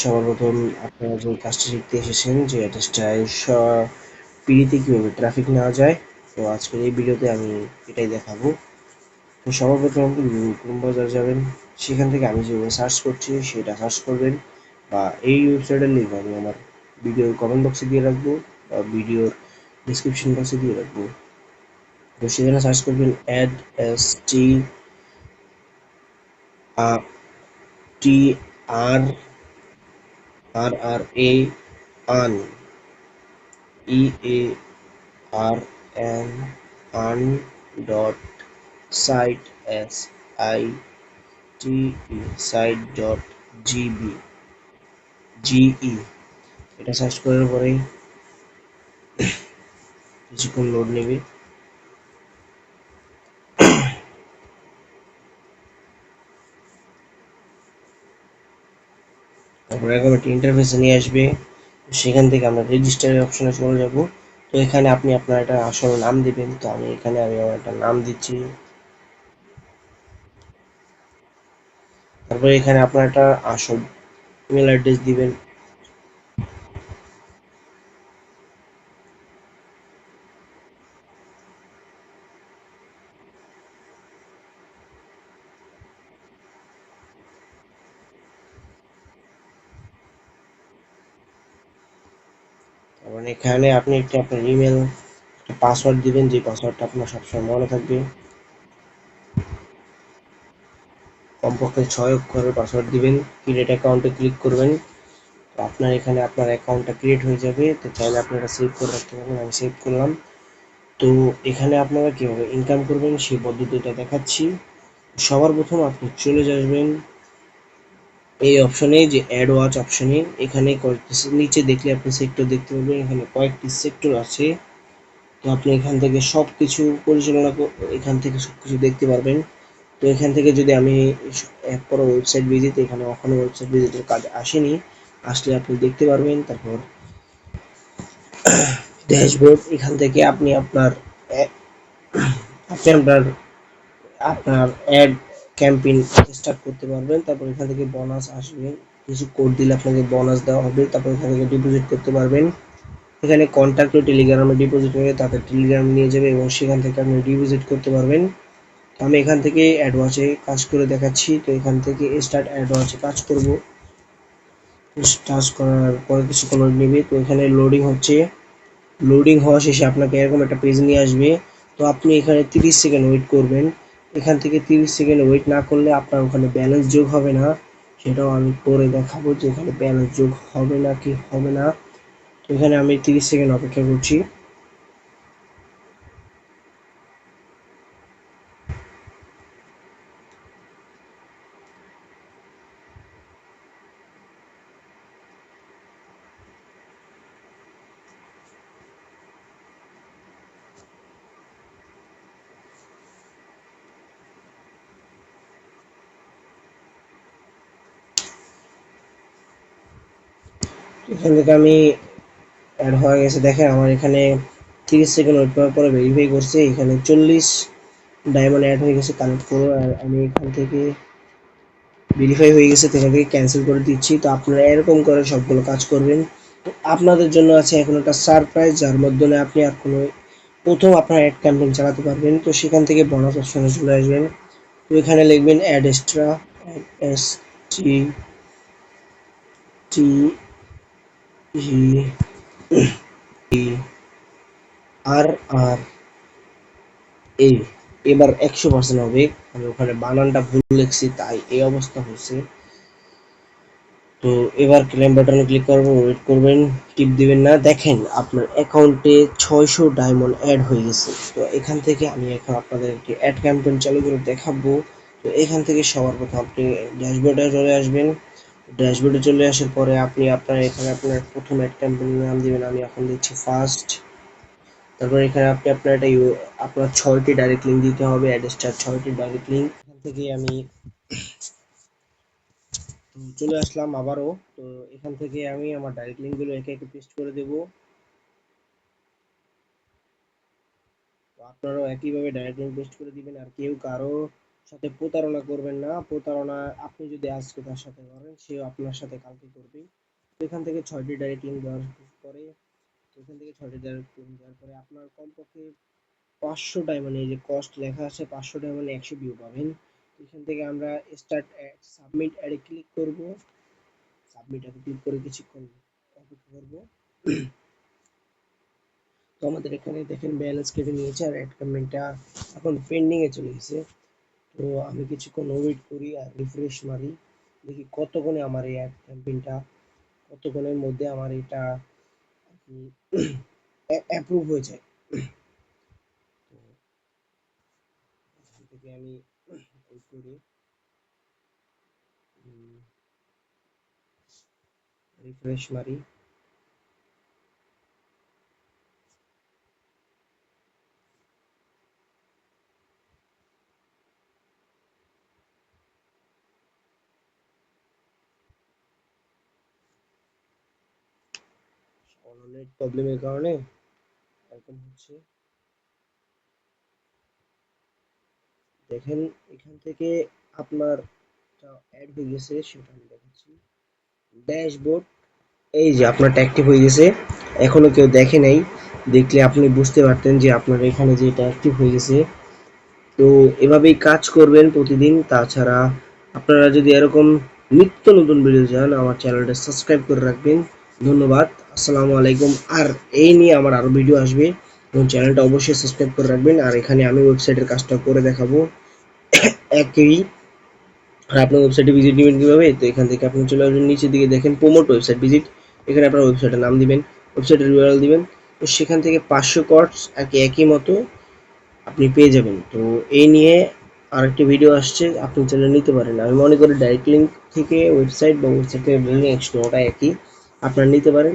সর্বপ্রথম আপনারা যে কাজটা শিখতে এসেছেন যে অ্যাড্রেসটায় পিড়িতে কীভাবে ট্রাফিক নেওয়া যায়, তো আজকের এই ভিডিওতে আমি এটাই দেখাবো। তো সর্বপ্রথম আপনি গুগল ক্রোম ব্রাউজার যাবেন, সেখান থেকে আমি যেভাবে সার্চ করছি সেটা সার্চ করবেন, বা এই ওয়েবসাইটের লিঙ্ক আমি আমার ভিডিওর কমেন্ট বক্সে দিয়ে রাখবো বা ভিডিওর ডিসক্রিপশন বক্সে দিয়ে রাখবো। তো সেখানে সার্চ করবেন add S T T R R R A আন ই এ আর এন আন dot site S I T E site dot GB GE. এটা সার্চ করার পরে কিছুক্ষণ লোড নেবে। তারপরে এরকম একটা ইন্টারফেসে নিয়ে আসবে। সেখান থেকে আমরা রেজিস্টারের অপশনে চলে যাব। তো এখানে আপনি আপনার একটা আসল নাম দিবেন। তো আমি এখানে আমার একটা নাম দিচ্ছি। তারপরে এখানে আপনার একটা আসল ইমেল অ্যাড্রেস দিবেন। তারপরে এখানে আপনি একটা আপনার ইমেল একটা পাসওয়ার্ড দিবেন, যে পাসওয়ার্ডটা আপনার সবসময় মনে থাকবে। কমপক্ষে 6 অক্ষরের পাসওয়ার্ড দিবেন। ক্রিয়েট অ্যাকাউন্টে ক্লিক করবেন। তো আপনার এখানে আপনার অ্যাকাউন্টটা ক্রিয়েট হয়ে যাবে। তো চাইলে আপনারা সেভ করে রাখতে পারবেন। আমি সেভ করলাম। তো এখানে আপনারা কীভাবে ইনকাম করবেন সেই পদ্ধতিটা দেখাচ্ছি। সবার প্রথম আপনি চলে আসবেন এই অপশনে, যে অ্যাড ওয়াচ অপশনে। এখানে কয়েকটি নিচে দেখলে আপনি সেক্টর দেখতে পাবেন, এখানে কয়েকটি সেক্টর আছে। তো আপনি এখান থেকে সব কিছু পরিচালনা এখান থেকে সব কিছু দেখতে পারবেন। তো এখান থেকে যদি আমি এক পর ওয়েবসাইট ভিজিট, এখানে এখনো ওয়েবসাইট ভিজিটের কাজ আসেনি, আসলে আপনি দেখতে পারবেন। তারপর ড্যাশবোর্ড, এখান থেকে আপনি আপনার আপনি আপনার আপনার অ্যাড ক্যাম্পেইন স্টার্ট করতে পারবেন। তারপর এখান থেকে বোনাস আসবে, কিছু কোড দিলে আপনাকে বোনাস দেওয়া হবে। তারপর এখান থেকে ডিপোজিট করতে পারবেন। এখানে কন্ট্যাক্ট ও টেলিগ্রামে ডিপোজিট হয়ে তাদের টেলিগ্রাম নিয়ে যাবে এবং সেখান থেকে আপনি ডিপোজিট করতে পারবেন। তো আমি এখান থেকে অ্যাডওয়াচে কাজ করে দেখাচ্ছি। তো এখান থেকে স্টার্ট অ্যাডওয়াচে কাজ করব। কাজ করার পরে কিছুক্ষণ নেবে। তো এখানে লোডিং হচ্ছে। লোডিং হওয়া শেষে আপনাকে এরকম একটা পেজ নিয়ে আসবে। তো আপনি এখানে 30 সেকেন্ড ওয়েট করবেন। এখান থেকে 30 সেকেন্ড ওয়েট না করলে আপনার ওখানে ব্যালেন্স যোগ হবে না। সেটাও আমি করে দেখাবো যে এখানে ব্যালেন্স যোগ হবে না কি হবে না। তো এখানে আমি 30 সেকেন্ড অপেক্ষা করছি। এখান থেকে আমি অ্যাড হয়ে গেছে, দেখেন আমার এখানে 30 সেকেন্ড ওয়েট করার পরে ভেরিফাই করছে, এখানে 40 ডায়মন্ড অ্যাড হয়ে গেছে, কালেক্ট করো। আর আমি এখান থেকে ভেরিফাই হয়ে গেছে, তো এখান থেকে ক্যান্সেল করে দিচ্ছি। তো আপনারা এরকম করে সবগুলো কাজ করবেন। তো আপনাদের জন্য আছে এখন একটা সারপ্রাইজ, যার মাধ্যমে আপনি আর কোনো প্রথম আপনার অ্যাড ক্যাম্পেইন চালাতে পারবেন। তো সেখান থেকে বোনাস অপশনে চলে আসবেন। তো এখানে লিখবেন অ্যাড এক্সট্রা, এস টি টি ই ই আর আর এ। এবার 100% হবে। আমি ওখানে বানানটা ভুল লিখছি, তাই এই অবস্থা হয়েছে। তো এবার ক্লেম বাটনে ক্লিক করবেন, ওয়েট করবেন, টিপ দিবেন না। দেখেন আপনার অ্যাকাউন্টে 600 ডায়মন্ড অ্যাড হয়ে গেছে। তো এখান থেকে আমি এখন আপনাদেরকে অ্যাড ক্যাম্পেইন চালু করে দেখাবো। তো এখান থেকে সবার প্রথম আপনি ড্যাশবোর্ডে চলে আসবেন। ড্যাশবোর্ডে চলে আসার পরে আপনি আপনার এখানে আপনার প্রথম অ্যাড ক্যাম্পেইনের নাম দিবেন। আমি এখন দিচ্ছি ফার্স্ট। তারপর এখানে আপনি আপনার একটা আপনার 6টি ডাইরেক্ট লিঙ্ক দিতে হবে, অ্যাড্রেসটার 6টি ডাইরেক্ট লিঙ্ক। এখান থেকে আমি চলে আসলাম আবারও। তো এখান থেকে আমি আমার ডাইরেক্ট লিঙ্কগুলো একে একে পেস্ট করে দেব। তো আপনারাও একইভাবে ডাইরেক্ট লিঙ্ক পেস্ট করে দিবেন। আর কেউ কারো সাথে প্রতারণা করবেন না। প্রতারণা আপনি যদি আজকে তার সাথে করেন, সেও আপনার সাথে কালকে করবে। তো এখান থেকে 6টি ডাইরেক্ট লিঙ্ক দেওয়ার পরে, এখান থেকে 6টি ডাইরেক্ট লিঙ্ক দেওয়ার পরে আপনার কমপক্ষে 500টায়, মানে এই যে কস্ট লেখা আছে 500টায় মানে 100 ভিউ পাবেন। এখান থেকে আমরা স্টার্ট সাবমিট অ্যাডে ক্লিক করব। সাবমিট অ্যাডে ক্লিক করে কিছুক্ষণ অপেক্ষা করব। তো আমাদের এখানে দেখেন ব্যালেন্স কেটে নিয়েছে আর অ্যাড পেমেন্টটা এখন পেন্ডিং এ চলে গেছে। তো আমি কিছুক্ষণ ওয়েট করি আর রিফ্রেশ মারি, দেখি কতক্ষণে আমার এই অ্যাড ক্যাম্পেইনটা, কতক্ষণের মধ্যে আমার এটা আর কি অ্যাপ্রুভ হয়ে যায়। তো এখান থেকে আমি ওয়েট করি, রিফ্রেশ মারি। নেট প্রবলেমের কারণে এরকম হচ্ছে। দেখেন এখান থেকে আপনার অ্যাড হয়ে গেছে, সেটা আমি দেখাচ্ছি। ড্যাশবোর্ড, এই যে আপনারটা অ্যাক্টিভ হয়ে গেছে। এখনো কেউ দেখে নাই, দেখলে আপনি বুঝতে পারতেন যে আপনার এখানে যে এটা অ্যাক্টিভ হয়ে গেছে। তো এভাবেই কাজ করবেন প্রতিদিন। তাছাড়া আপনারা যদি এরকম নিত্য নতুন ভিডিও চান, আমার চ্যানেলটা সাবস্ক্রাইব করে রাখবেন। ধন্যবাদ, আসসালামু আলাইকুম। আর এই নিয়ে আমার আরো ভিডিও আসবে, এবং চ্যানেলটা অবশ্যই সাবস্ক্রাইব করে রাখবেন। আর এখানে আমি ওয়েবসাইটের কাজটা করে দেখাবো একই। আর আপনার ওয়েবসাইটে ভিজিট নেবেন কিভাবে, তো এখান থেকে আপনি চলে আসবেন নিচের দিকে, দেখেন প্রোমোট ওয়েবসাইট ভিজিট। এখানে আপনার ওয়েবসাইটের নাম দিবেন, ওয়েবসাইটের ইউআরএল দিবেন। তো সেখান থেকে 500 কোর্স আর কি একই মতো আপনি পেয়ে যাবেন। তো এই নিয়ে আরেকটি ভিডিও আসছে, আপনি চাইলে নিতে পারেন। আমি মনে করি ডাইরেক্ট লিঙ্ক থেকে ওয়েবসাইট বা ওয়েবসাইটের লিঙ্ক একশো, ওটা একই, আপনারা নিতে পারেন।